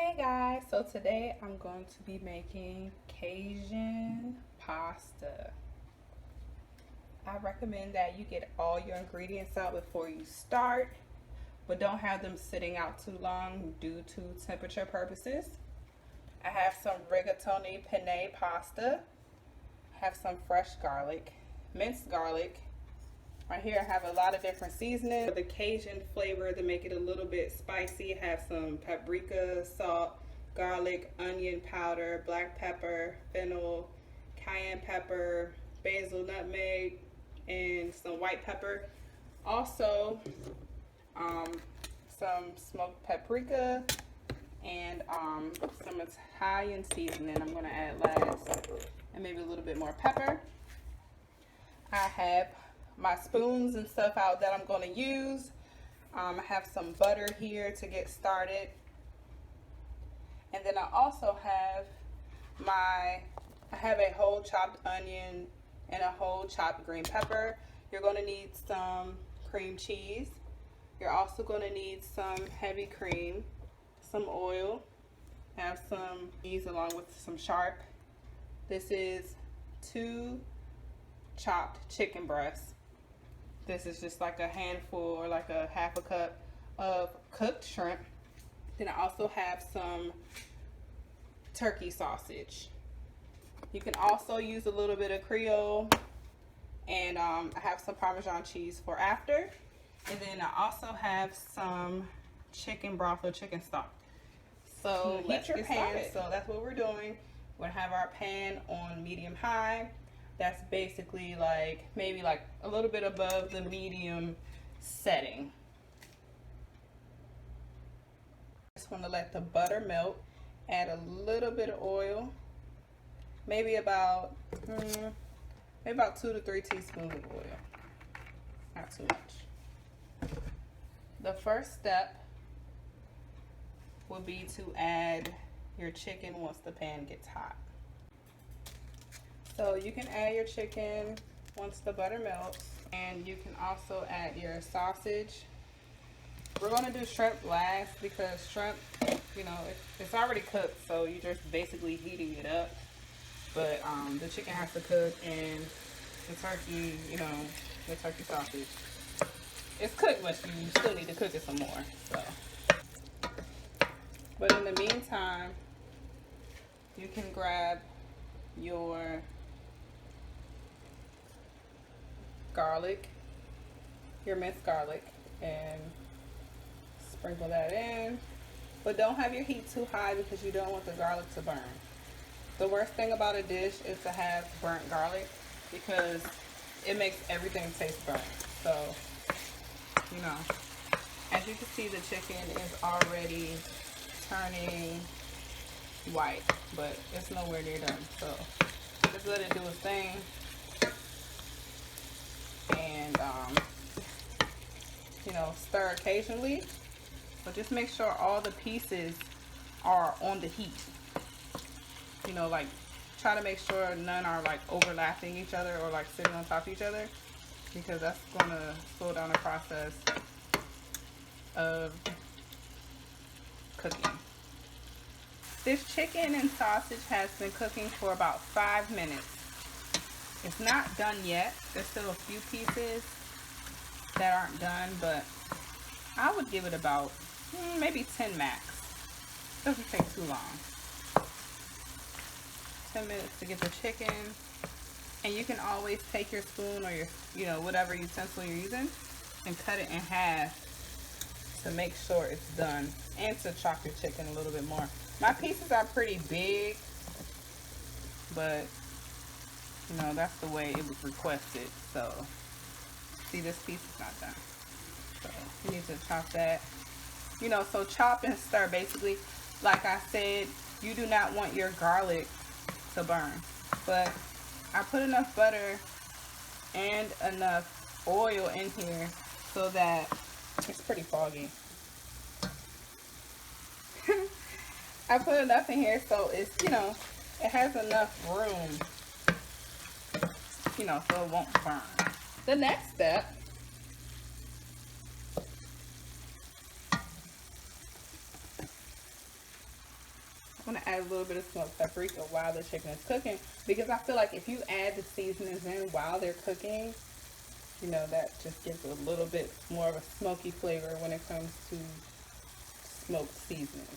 Hey guys, so today I'm going to be making Cajun pasta. I recommend that you get all your ingredients out before you start, but don't have them sitting out too long due to temperature purposes. I have some rigatoni penne pasta. I have some fresh garlic, minced garlic. Right here I have a lot of different seasonings. For the Cajun flavor to make it a little bit spicy, I have some paprika, salt, garlic, onion powder, black pepper, fennel, cayenne pepper, basil, nutmeg, and some white pepper. Also, some smoked paprika and some Italian seasoning I'm going to add last, and maybe a little bit more pepper. I have my spoons and stuff out that I'm going to use. I have some butter here to get started, and then I also have a whole chopped onion and a whole chopped green pepper. You're going to need some cream cheese. You're also going to need some heavy cream, some oil, have some cheese along with some sharp. This is 2 chopped chicken breasts. This is just like a handful or like a half a cup of cooked shrimp. Then I also have some turkey sausage. You can also use a little bit of Creole, and I have some Parmesan cheese for after. And then I also have some chicken broth or chicken stock. So heat your pan. So that's what we're doing. We're gonna have our pan on medium high. That's basically like maybe like a little bit above the medium setting. Just want to let the butter melt. Add a little bit of oil, maybe about 2 to 3 teaspoons of oil, not too much. The first step will be to add your chicken once the pan gets hot. So you can add your chicken once the butter melts, and you can also add your sausage. We're going to do shrimp last because shrimp, you know, it's already cooked, so you're just basically heating it up. But the chicken has to cook, and the turkey, you know, the turkey sausage, it's cooked, but you still need to cook it some more. So, but in the meantime, you can grab your garlic, your minced garlic, and sprinkle that in. But don't have your heat too high because you don't want the garlic to burn. The worst thing about a dish is to have burnt garlic because it makes everything taste burnt. So, you know, as you can see, the chicken is already turning white, but it's nowhere near done. So just let it do its thing. And you know, stir occasionally, but just make sure all the pieces are on the heat. You know, like try to make sure none are like overlapping each other or like sitting on top of each other, because that's gonna slow down the process of cooking. This chicken and sausage has been cooking for about 5 minutes. It's not done yet. There's still a few pieces that aren't done, but I would give it about maybe 10 max. Doesn't take too long. 10 minutes to get the chicken. And you can always take your spoon or your, you know, whatever utensil you're using and cut it in half to make sure it's done, and to chop your chicken a little bit more. My pieces are pretty big, but you know, that's the way it was requested. So, see, this piece is not done. So, you need to chop that. You know, so chop and stir. Basically, like I said, you do not want your garlic to burn. But I put enough butter and enough oil in here so that it's pretty foggy. I put enough in here so it's, you know, it has enough room, you know, so it won't burn. The next step I'm gonna add a little bit of smoked paprika while the chicken is cooking, because I feel like if you add the seasonings in while they're cooking, you know, that just gives a little bit more of a smoky flavor when it comes to smoked seasonings.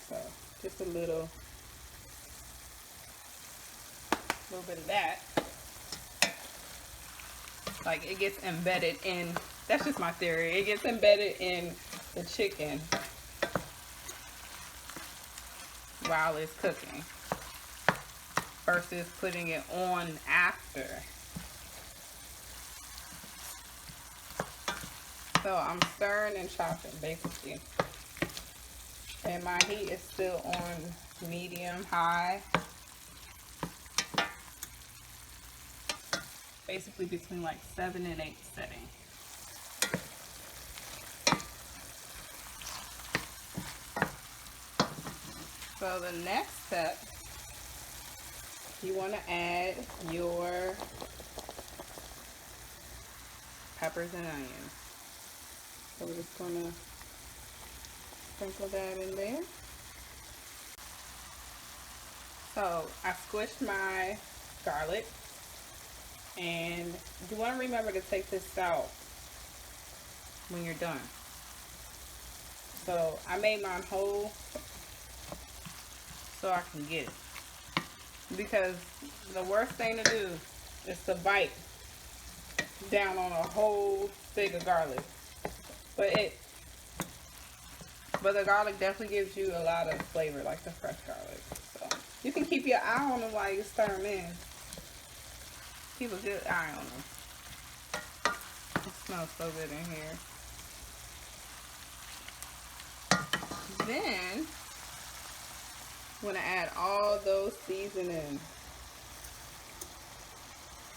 So just a little bit of that. Like, it gets embedded in, that's just my theory, it gets embedded in the chicken while it's cooking versus putting it on after. So I'm stirring and chopping basically, and my heat is still on medium high, basically between like 7 and 8 settings. So the next step, you want to add your peppers and onions. So we're just going to sprinkle that in there. So I squished my garlic, and you want to remember to take this out when you're done. So I made mine whole so I can get it, because the worst thing to do is to bite down on a whole stick of garlic. But the garlic definitely gives you a lot of flavor, like the fresh garlic. So you can keep your eye on them while you stir them in. Keep a good eye on them. It smells so good in here. Then I'm going to add all those seasonings.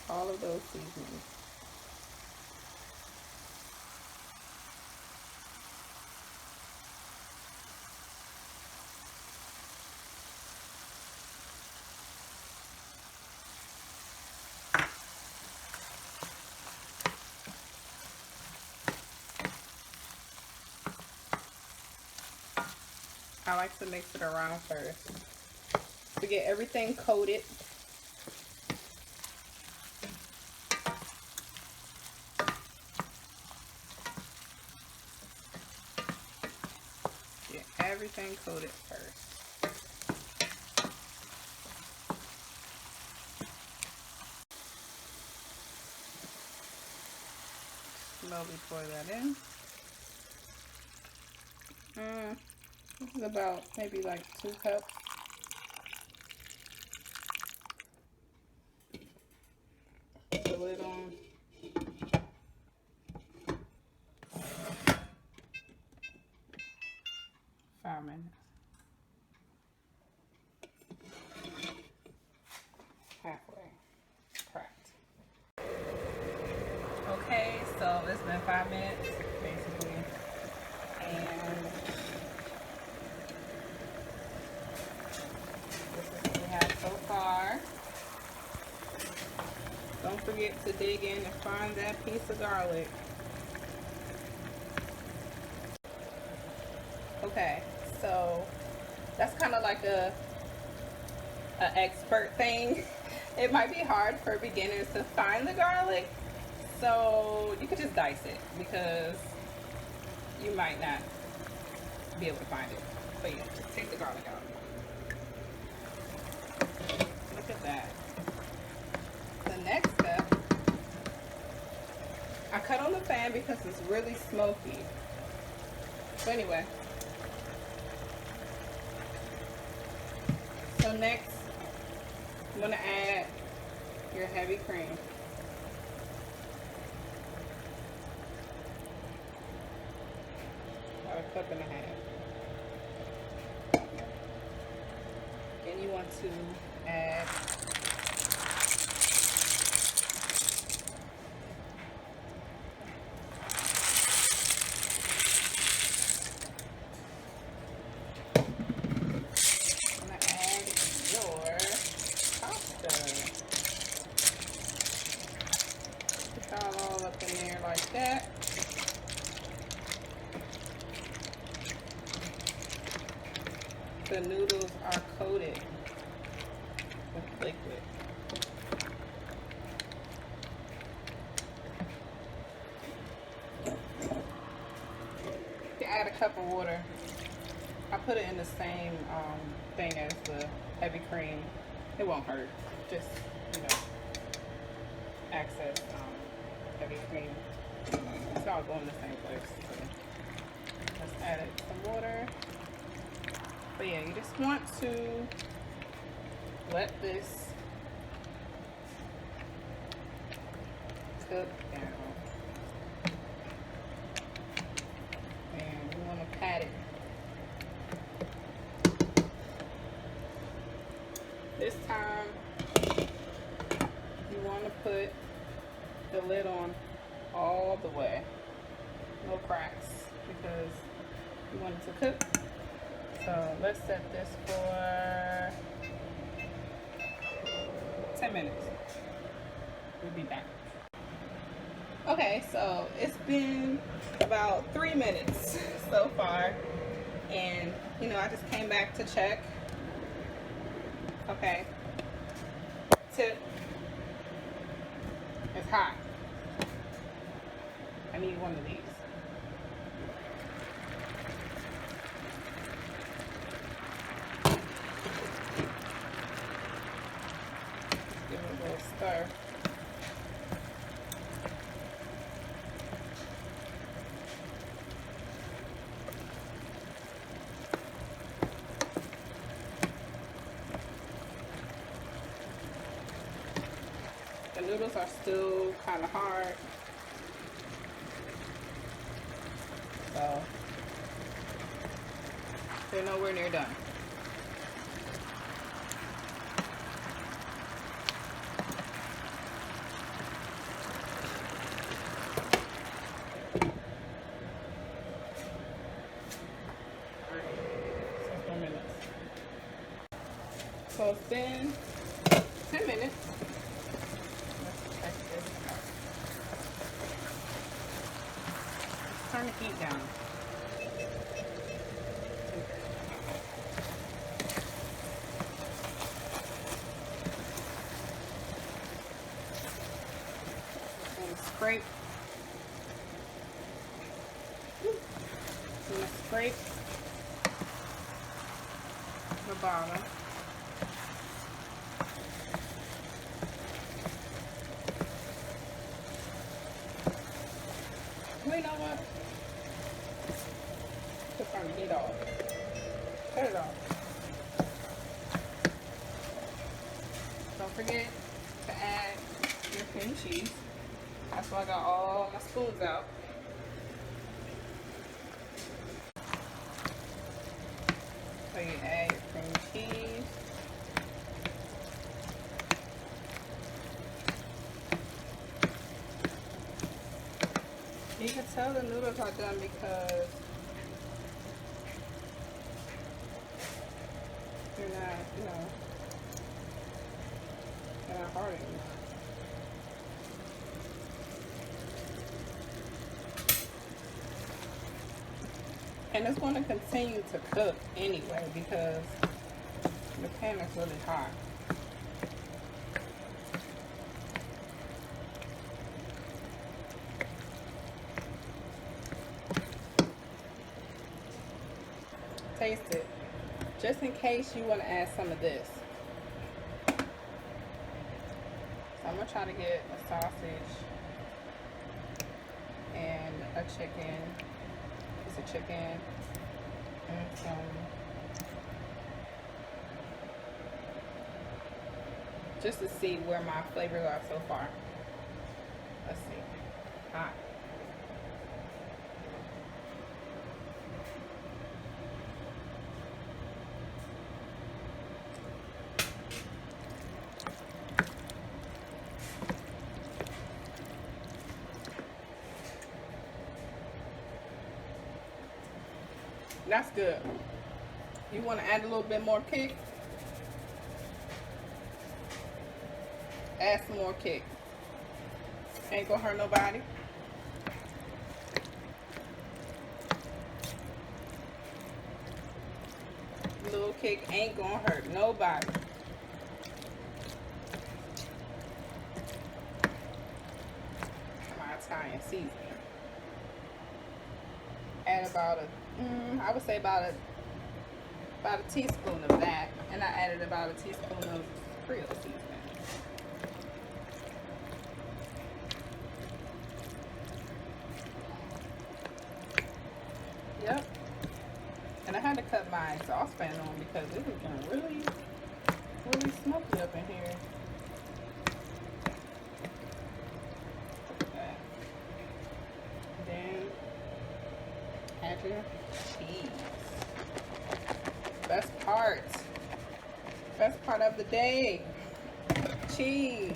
All of those seasonings. I like to mix it around first to get everything coated. Get everything coated first. Slowly pour that in. This is about maybe like 2 cups. Put the lid on. Halfway cracked. Okay, so it's been 5 minutes basically, and this is what we have so far. Don't forget to dig in and find that piece of garlic. Okay, so that's kind of like a expert thing. It might be hard for beginners to find the garlic, so you could just dice it, because you might not be able to find it. But yeah, just take the garlic out. Look at that. The next step, I cut on the fan because it's really smoky. So anyway, so next I'm going to add your heavy cream. About 1.5 cups. Then you want to add all up in there like that. the noodles are coated with liquid. You add a cup of water. I put it in the same thing as the heavy cream. It won't hurt. Just, you know, access heavy cream. It's all going in the same place. So let's add it some water. But yeah, you just want to let this cook down. And you want to pat it. This time, you want to put the lid on all the way. No cracks, because you want it to cook. So let's set this for 10 minutes. We'll be back. Okay, so it's been about 3 minutes so far. And, you know, I just came back to check. Okay. Tip. It's hot. I need one of these. Give it a little stir. The noodles are still kind of hard. So they're nowhere near done. So it's been 10 minutes. Let's check this out. Turn the heat down. And scrape. I'm gonna scrape the bottom. You know what? Just turn the heat off. Turn it off. Don't forget to add your cream cheese. That's why I got all my spoons out. So you add your cream cheese. You can tell the noodles are done because they're not, you know, they're not hard anymore. And it's going to continue to cook anyway because the pan is really hot. Taste it, just in case you want to add some of this. So I'm gonna try to get a sausage and a chicken, piece of chicken, and some just to see where my flavors are so far. Let's see. Hot. That's good. You want to add a little bit more kick? Add some more kick. Ain't gonna hurt nobody. A little toe kick ain't gonna hurt nobody. My Italian seasoning. Add about I would say about a teaspoon of that, and I added about a teaspoon of Creole seasoning. Yep. And I had to cut my exhaust fan on because it was getting really, really smoky up in here. Look at that. Then add your cheese. Best part. Best part of the day. Cheese.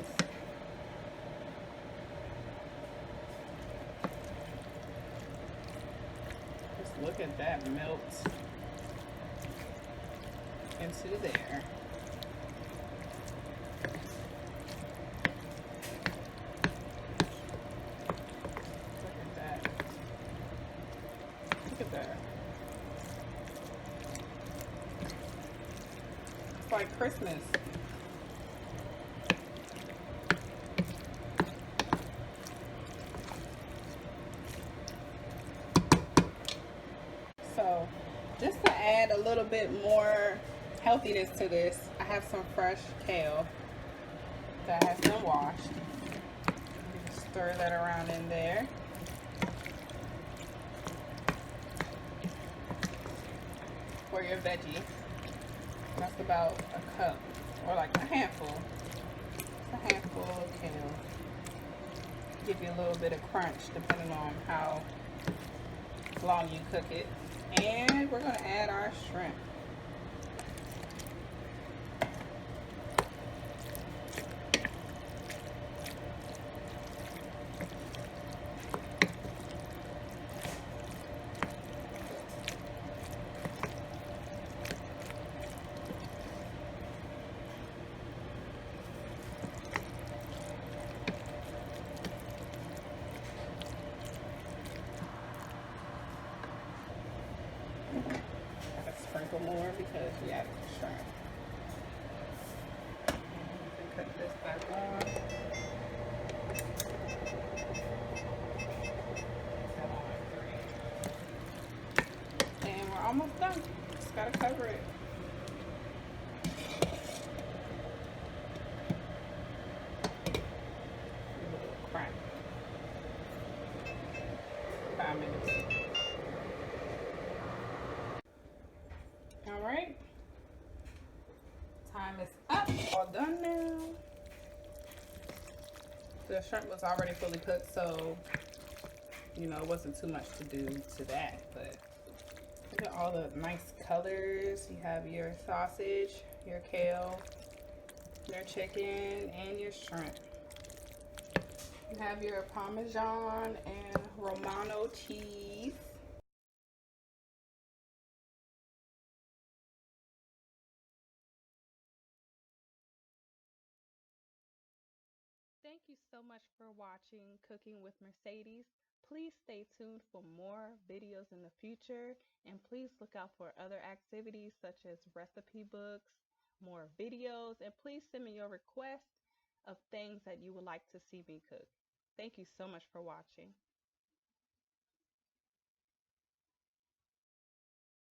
Just look at that melt into there. Look at that. Look at that. It's like Christmas. So just to add a little bit more healthiness to this, I have some fresh kale that has been washed. Stir that around in there. For your veggie, that's about a cup or like a handful. It's a handful of kale. Give you a little bit of crunch depending on how long you cook it. And we're going to add our shrimp. Sprinkle more because we added the shrimp. Cut this back on. And we're almost done. Just gotta cover it. A little crack. 5 minutes. All right. Time is up. All done now. The shrimp was already fully cooked, so you know it wasn't too much to do to that. But look at all the nice colors. You have your sausage, your kale, your chicken, and your shrimp. You have your Parmesan and Romano cheese. Thank you so much for watching Cooking with Mercedes. Please stay tuned for more videos in the future, and please look out for other activities such as recipe books, more videos, and please send me your requests of things that you would like to see me cook. Thank you so much for watching.